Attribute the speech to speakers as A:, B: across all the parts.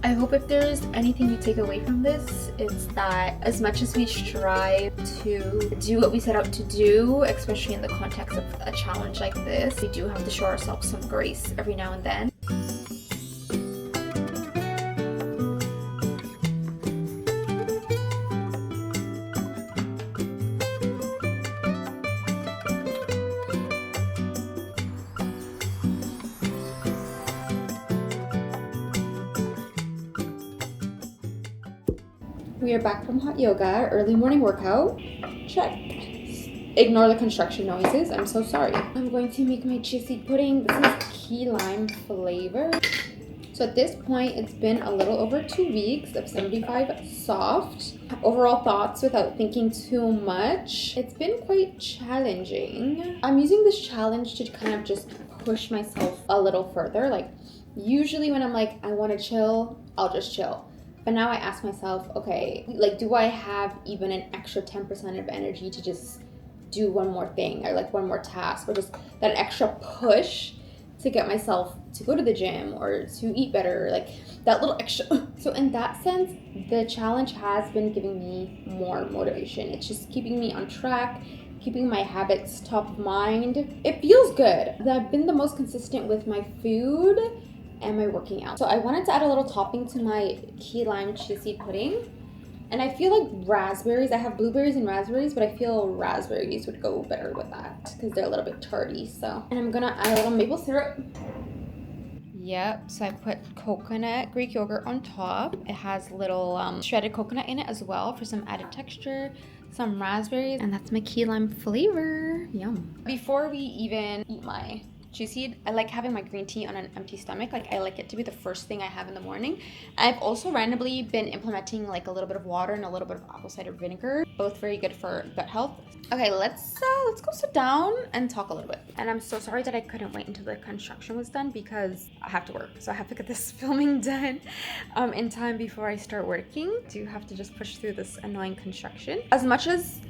A: I hope if there's anything you take away from this, it's that as much as we strive to do what we set out to do, especially in the context of a challenge like this, we do have to show ourselves some grace every now and then. We are back from hot yoga, early morning workout. Check. Ignore the construction noises. I'm so sorry. I'm going to make my chia seed pudding. This is key lime flavor. So at this point, it's been a little over 2 weeks of 75 soft. Overall thoughts without thinking too much. It's been quite challenging. I'm using this challenge to kind of just push myself a little further. Like usually when I'm like, I want to chill, I'll just chill. But now I ask myself, okay, like, do I have even an extra 10% of energy to just do one more thing or like one more task or just that extra push to get myself to go to the gym or to eat better, like that little extra. So in that sense, the challenge has been giving me more motivation. It's just keeping me on track, keeping my habits top of mind. It feels good. I've been the most consistent with my food and my working out. So I wanted to add a little topping to my key lime chia seed pudding. And I feel like raspberries, I have blueberries and raspberries, but I feel raspberries would go better with that because they're a little bit tarty. So, and I'm gonna add a little maple syrup. Yep, so I put coconut Greek yogurt on top. It has little shredded coconut in it as well for some added texture, some raspberries, and that's my key lime flavor. Yum. Before we even eat my chia seed, I like having my green tea on an empty stomach. Like I like it to be the first thing I have in the morning. I've also randomly been implementing like a little bit of water and a little bit of apple cider vinegar, both very good for gut health. Okay, let's go sit down and talk a little bit. And I'm so sorry that I couldn't wait until the construction was done because I have to work, so I have to get this filming done in time before I start working. I do have to just push through this annoying construction. As much as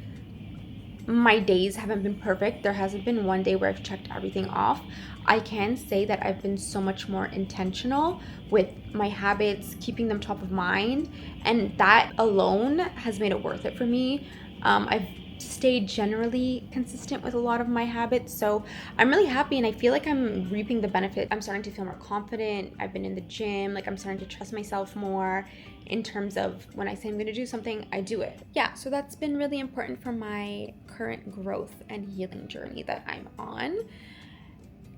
A: my days haven't been perfect, there hasn't been one day where I've checked everything off, I can say that I've been so much more intentional with my habits, keeping them top of mind, and that alone has made it worth it for me. I've stayed generally consistent with a lot of my habits, so I'm really happy and I feel like I'm reaping the benefit. I'm starting to feel more confident. I've been in the gym, like I'm starting to trust myself more in terms of when I say I'm going to do something, I do it. Yeah, so that's been really important for my current growth and healing journey that I'm on.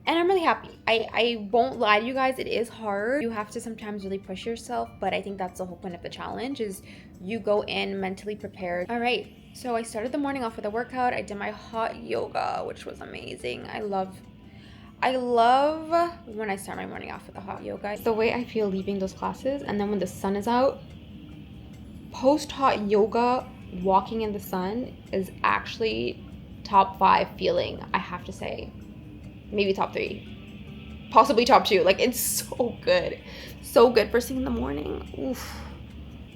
A: And I'm really happy. I won't lie to you guys, it is hard. You have to sometimes really push yourself, but I think that's the whole point of the challenge is you go in mentally prepared. All right, so I started the morning off with a workout. I did my hot yoga, which was amazing. I love when I start my morning off with the hot yoga. It's the way I feel leaving those classes, and then when the sun is out, post hot yoga, walking in the sun is actually top 5 feeling, I have to say. Maybe top 3, possibly top 2. Like it's so good first thing in the morning. Oof.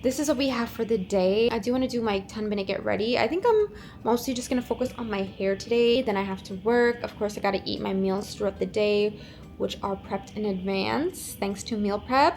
A: This is what we have for the day. I do want to do my 10-minute get ready. I think I'm mostly just gonna focus on my hair today. Then I have to work. Of course, I gotta eat my meals throughout the day, which are prepped in advance thanks to meal prep.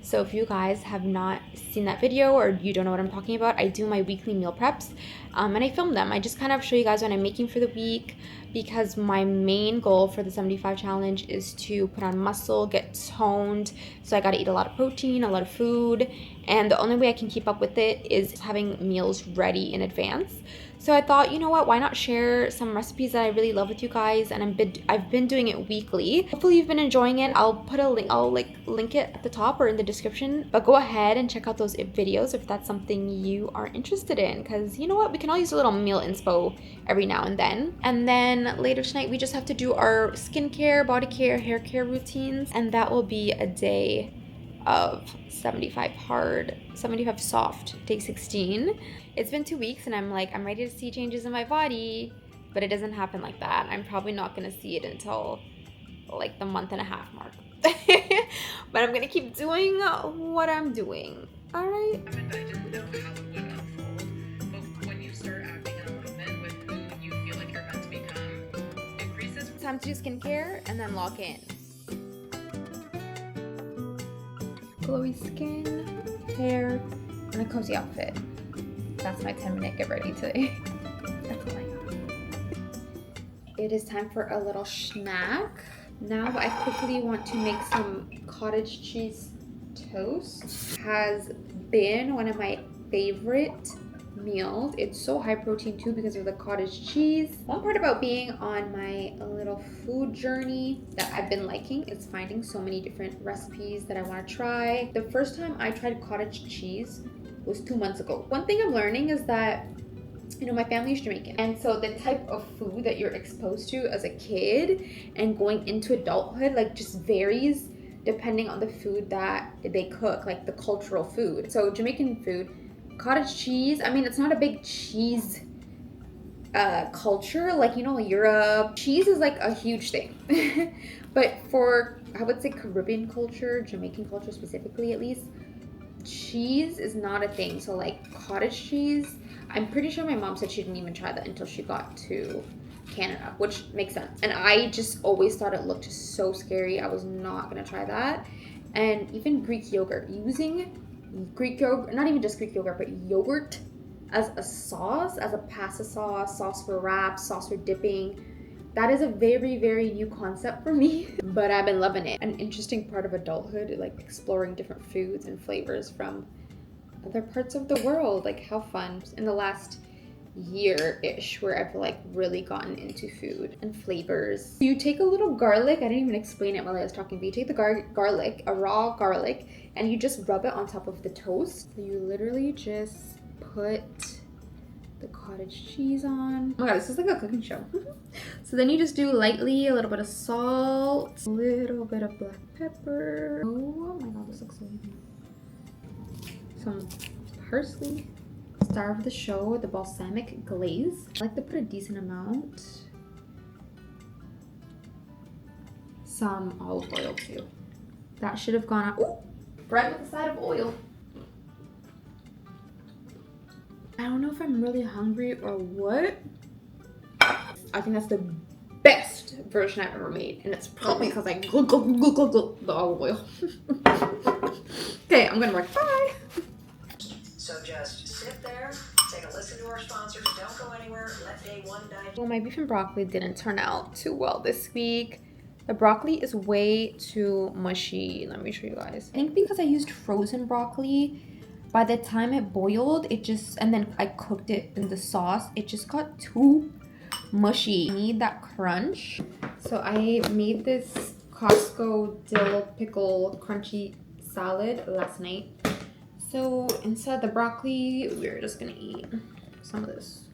A: So if you guys have not seen that video or you don't know what I'm talking about, I do my weekly meal preps and I film them. I just kind of show you guys what I'm making for the week because my main goal for the 75 challenge is to put on muscle, get toned. So I got to eat a lot of protein, a lot of food, and the only way I can keep up with it is having meals ready in advance. So I thought, you know what, why not share some recipes that I really love with you guys, and I've been doing it weekly. Hopefully you've been enjoying it. I'll put a link, I'll link it at the top or in the description, but go ahead and check out those videos if that's something you are interested in, because you know what, we can all use a little meal inspo every now and then. And then later tonight we just have to do our skincare, body care, hair care routines, and that will be a day of 75 hard, 75 soft, day 16. It's been 2 weeks and I'm ready to see changes in my body, but it doesn't happen like that. I'm probably not gonna see it until like the month and a half mark. But I'm gonna keep doing what I'm doing. All right.
B: I didn't know how it would unfold, but when you start acting in alignment with who you feel like you're meant to become, increases.
A: Time to do skincare and then lock in. glowy skin, hair, and a cozy outfit. That's my 10-minute get ready today. That's all I got. It is time for a little snack. Now I quickly want to make some cottage cheese toast. Has been one of my favorite meals. It's so high protein too because of the cottage cheese. One part about being on my little food journey that I've been liking is finding so many different recipes that I want to try. The first time I tried cottage cheese was 2 months ago. One thing I'm learning is that, you know, my family is Jamaican, and so the type of food that you're exposed to as a kid and going into adulthood like just varies depending on the food that they cook, like the cultural food. So Jamaican food, cottage cheese, I mean, it's not a big cheese culture like, you know, Europe. Cheese is like a huge thing. But for, I would say, Caribbean culture, Jamaican culture specifically at least, cheese is not a thing. So like cottage cheese, I'm pretty sure my mom said she didn't even try that until she got to Canada, which makes sense. And I just always thought it looked so scary. I was not gonna try that. And even Greek yogurt, using Greek yogurt, not even just Greek yogurt, but yogurt as a sauce, as a pasta sauce, sauce for wraps, sauce for dipping, that is a very, very new concept for me, but I've been loving it. An interesting part of adulthood, like exploring different foods and flavors from other parts of the world. Like, how fun. In the last year-ish where I've like really gotten into food and flavors. You take a little garlic, I didn't even explain it while I was talking, but you take the garlic, a raw garlic, and you just rub it on top of the toast. So you literally just put the cottage cheese on. Oh my god, this is like a cooking show. So then you just do lightly a little bit of salt, a little bit of black pepper. Oh my god, this looks so yummy. Some parsley. Star of the show, the balsamic glaze. I like to put a decent amount. Some olive oil too. That should have gone out. Ooh, bread with a side of oil. I don't know if I'm really hungry or what. I think that's the best version I've ever made, and it's probably because I glug the olive oil. Okay, I'm gonna work. Bye.
C: So just sit there, take a listen to our sponsors, don't go anywhere, let day one die.
A: Well, my beef and broccoli didn't turn out too well this week. The broccoli is way too mushy. Let me show you guys. I think because I used frozen broccoli, by the time it boiled, it just, and then I cooked it in the sauce, it just got too mushy. I need that crunch. So I made this Costco dill pickle crunchy salad last night. So instead of the broccoli, we're just gonna eat some of this.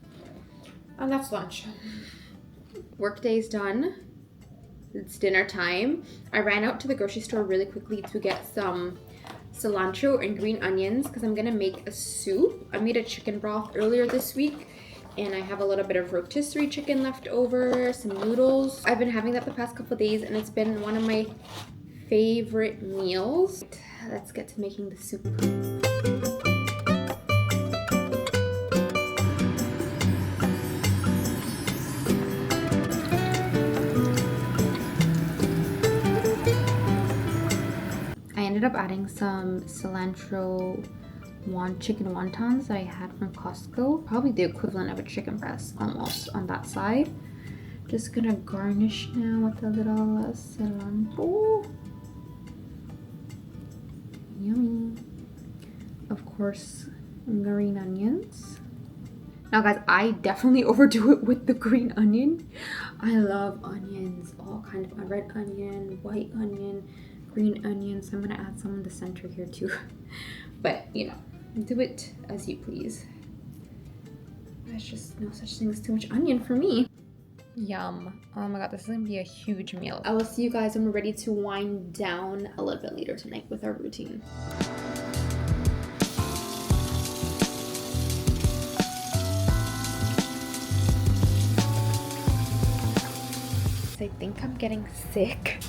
A: And that's lunch. Workday is done. It's dinner time. I ran out to the grocery store really quickly to get some cilantro and green onions because I'm gonna make a soup. I made a chicken broth earlier this week and I have a little bit of rotisserie chicken left over, some noodles. I've been having that the past couple of days and it's been one of my favorite meals. Let's get to making the soup. I ended up adding some cilantro chicken wontons that I had from Costco. Probably the equivalent of a chicken breast almost on that side. Just gonna garnish now with a little cilantro. Yummy. Of course, green onions. Now guys, I definitely overdo it with the green onion. I love onions, all kind of red onion, white onion, green onion. So I'm gonna add some in the center here too. But you know, do it as you please. There's just no such thing as too much onion for me. Yum. Oh my god, this is gonna be a huge meal. I will see you guys when we're ready to wind down a little bit later tonight with our routine. I think I'm getting sick.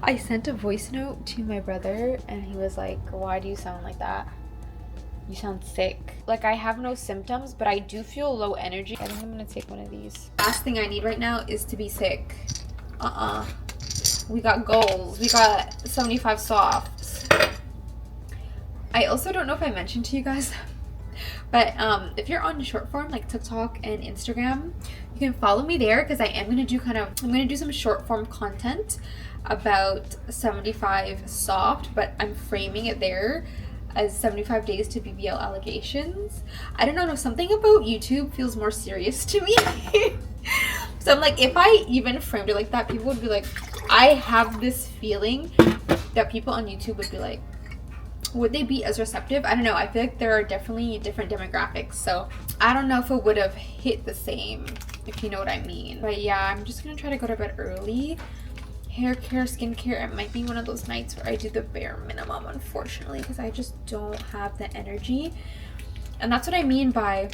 A: I sent a voice note to my brother and he was like, why do you sound like that? You sound sick. Like, I have no symptoms, but I do feel low energy. I think I'm gonna take one of these. Last thing I need right now is to be sick. We got goals. We got 75 softs. I also don't know if I mentioned to you guys, but if you're on short form like TikTok and Instagram, you can follow me there, because I'm gonna do some short form content about 75 soft, but I'm framing it there as 75 days to BBL allegations. I don't know, something about YouTube feels more serious to me. So I'm like, if I even framed it like that, people would be like, I have this feeling that people on YouTube would be like, would they be as receptive? I don't know. I feel like there are definitely different demographics, so I don't know if it would have hit the same, if you know what I mean. But yeah, I'm just gonna try to go to bed early. Hair care, skincare, it might be one of those nights where I do the bare minimum, unfortunately, because I just don't have the energy. And that's what I mean by,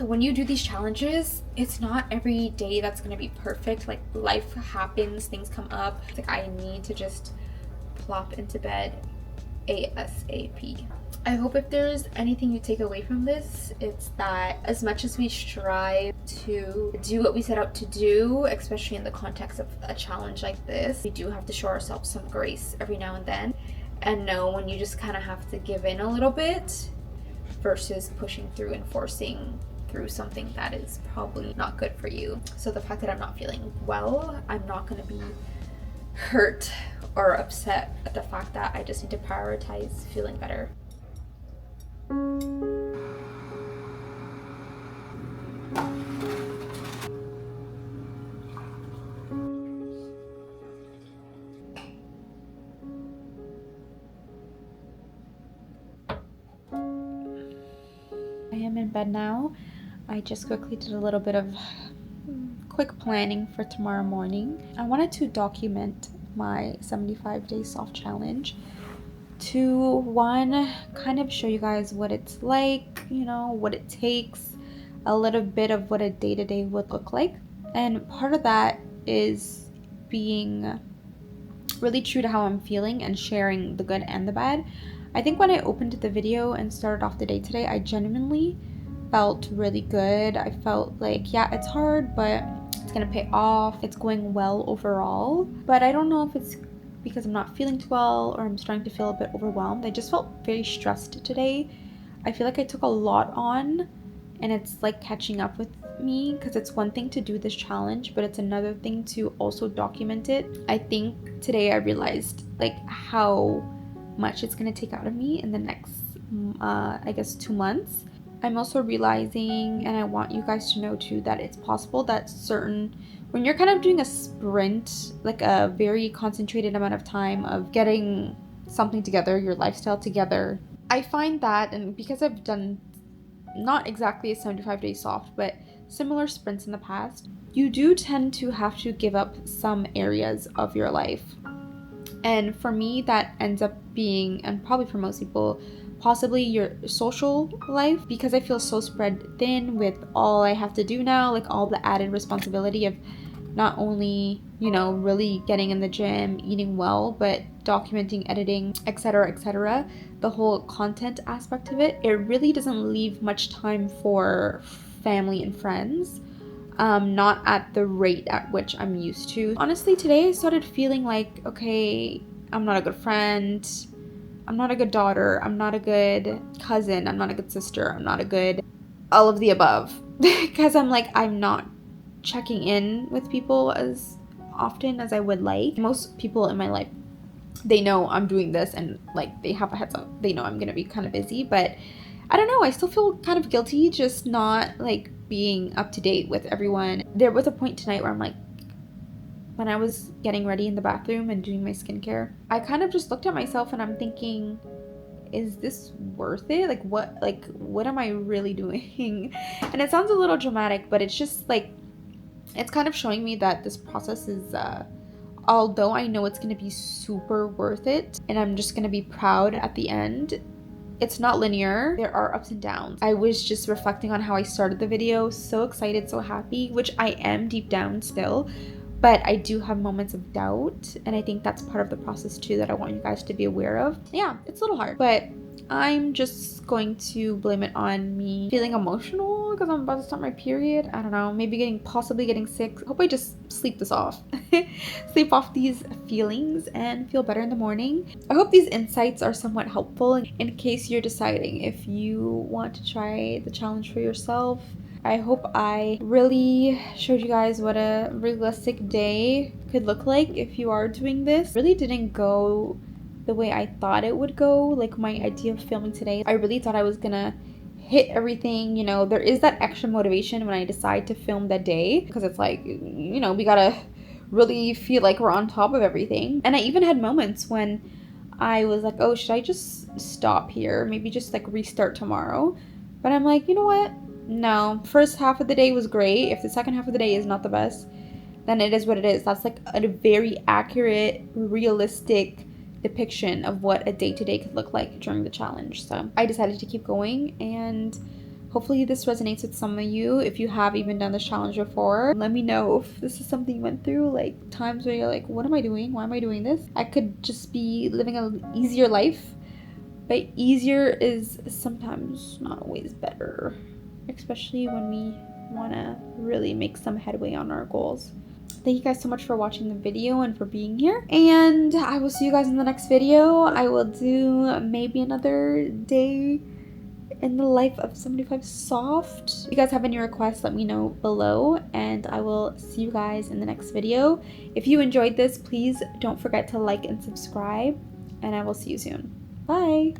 A: when you do these challenges, it's not every day that's gonna be perfect. Like, life happens, things come up. It's like, I need to just plop into bed ASAP. I hope if there's anything you take away from this, it's that as much as we strive to do what we set out to do, especially in the context of a challenge like this, we do have to show ourselves some grace every now and then, and know when you just kind of have to give in a little bit versus pushing through and forcing through something that is probably not good for you. So the fact that I'm not feeling well, I'm not going to be hurt or upset at the fact that I just need to prioritize feeling better. I am in bed now. I just quickly did a little bit of quick planning for tomorrow morning. I wanted to document my 75-day soft challenge to, one, kind of show you guys what it's like, you know, what it takes, a little bit of what a day-to-day would look like. And part of that is being really true to how I'm feeling and sharing the good and the bad. I think when I opened the video and started off the day today, I genuinely felt really good. I felt like, yeah, it's hard, but it's gonna pay off. It's going well overall. But I don't know if it's because I'm not feeling too well or I'm starting to feel a bit overwhelmed. I just felt very stressed today. I feel like I took a lot on, and it's like catching up with me, because it's one thing to do this challenge, but it's another thing to also document it. I think today I realized like how much it's gonna take out of me in the next I guess 2 months. I'm also realizing, and I want you guys to know too, that it's possible that when you're kind of doing a sprint, like a very concentrated amount of time of getting something together, your lifestyle together, I find that, and because I've done not exactly a 75-day soft, but similar sprints in the past, you do tend to have to give up some areas of your life. And for me, that ends up being, and probably for most people, possibly your social life, because I feel so spread thin with all I have to do now, like all the added responsibility of not only, you know, really getting in the gym, eating well, but documenting, editing, etc., etc. The whole content aspect of it, it really doesn't leave much time for family and friends. Not at the rate at which I'm used to. Honestly, today I started feeling like, okay, I'm not a good friend, I'm not a good daughter, I'm not a good cousin, I'm not a good sister, I'm not a good all of the above. Because I'm like, I'm not checking in with people as often as I would like. Most people in my life, they know I'm doing this, and like they have a heads up, they know I'm gonna be kind of busy, but I don't know, I still feel kind of guilty just not like being up to date with everyone. There was a point tonight where I'm like, when I was getting ready in the bathroom and doing my skincare, I kind of just looked at myself and I'm thinking, is this worth it? Like what am I really doing? And it sounds a little dramatic, but it's just like, it's kind of showing me that this process is although I know it's going to be super worth it and I'm just going to be proud at the end, it's not linear. There are ups and downs. I was just reflecting on how I started the video, so excited, so happy, which I am deep down still, but I do have moments of doubt, and I think that's part of the process too that I want you guys to be aware of. Yeah, it's a little hard, but I'm just going to blame it on me feeling emotional because I'm about to start my period. I don't know, maybe possibly getting sick. I hope I just sleep this off. Sleep off these feelings and feel better in the morning. I hope these insights are somewhat helpful in case you're deciding if you want to try the challenge for yourself. I hope I really showed you guys what a realistic day could look like if you are doing this. It really didn't go the way I thought it would go. Like my idea of filming today, I really thought I was gonna hit everything. You know, there is that extra motivation when I decide to film that day because it's like, you know, we gotta really feel like we're on top of everything. And I even had moments when I was like, oh, should I just stop here? Maybe just like restart tomorrow. But I'm like, you know what? No. First half of the day was great. If the second half of the day is not the best, then it is what it is. That's like a very accurate, realistic depiction of what a day-to-day could look like during the challenge. So I decided to keep going, and hopefully this resonates with some of you. If you have even done this challenge before, let me know if this is something you went through, like times where you're like, what am I doing? Why am I doing this? I could just be living an easier life, but easier is sometimes not always better, especially when we want to really make some headway on our goals. Thank you guys so much for watching the video and for being here, and I will see you guys in the next video. I will do maybe another day in the life of 75 Soft. If you guys have any requests, let me know below, and I will see you guys in the next video. If you enjoyed this, please don't forget to like and subscribe, and I will see you soon. Bye!